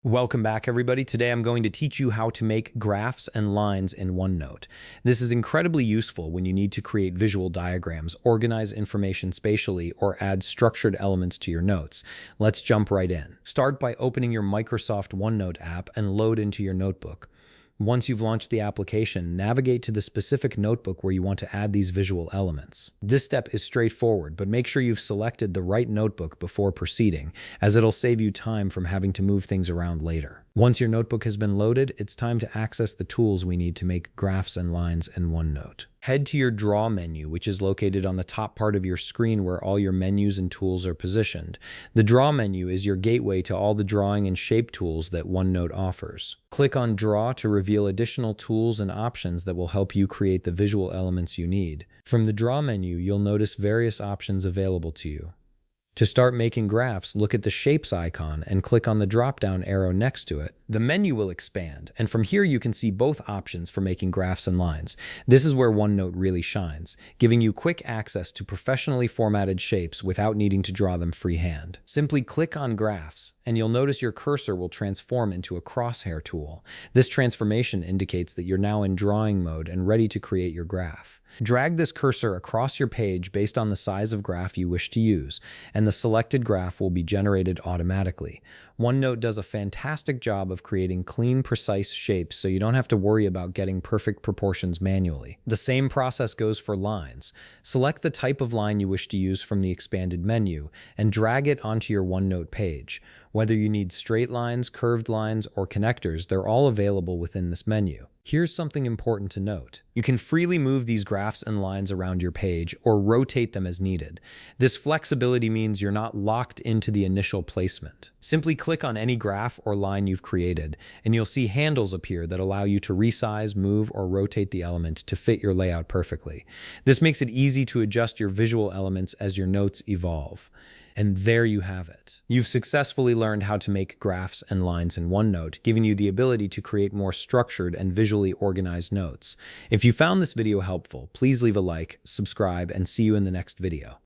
Welcome back, everybody. Today I'm going to teach you how to make graphs and lines in OneNote. This is incredibly useful when you need to create visual diagrams, organize information spatially, or add structured elements to your notes. Let's jump right in. Start by opening your Microsoft OneNote app and load into your notebook. Once you've launched the application, navigate to the specific notebook where you want to add these visual elements. This step is straightforward, but make sure you've selected the right notebook before proceeding, as it'll save you time from having to move things around later. Once your notebook has been loaded, it's time to access the tools we need to make graphs and lines in OneNote. Head to your Draw menu, which is located on the top part of your screen where all your menus and tools are positioned. The Draw menu is your gateway to all the drawing and shape tools that OneNote offers. Click on Draw to reveal additional tools and options that will help you create the visual elements you need. From the Draw menu, you'll notice various options available to you. To start making graphs, look at the Shapes icon and click on the drop-down arrow next to it. The menu will expand, and from here you can see both options for making graphs and lines. This is where OneNote really shines, giving you quick access to professionally formatted shapes without needing to draw them freehand. Simply click on Graphs, and you'll notice your cursor will transform into a crosshair tool. This transformation indicates that you're now in drawing mode and ready to create your graph. Drag this cursor across your page based on the size of graph you wish to use, and the selected graph will be generated automatically. OneNote does a fantastic job of creating clean, precise shapes so you don't have to worry about getting perfect proportions manually. The same process goes for lines. Select the type of line you wish to use from the expanded menu and drag it onto your OneNote page. Whether you need straight lines, curved lines, or connectors, they're all available within this menu. Here's something important to note. You can freely move these graphs and lines around your page or rotate them as needed. This flexibility means you're not locked into the initial placement. Simply click on any graph or line you've created, and you'll see handles appear that allow you to resize, move, or rotate the element to fit your layout perfectly. This makes it easy to adjust your visual elements as your notes evolve. And there you have it. You've successfully learned how to make graphs and lines in OneNote, giving you the ability to create more structured and visually organized notes. If you found this video helpful, please leave a like, subscribe, and see you in the next video.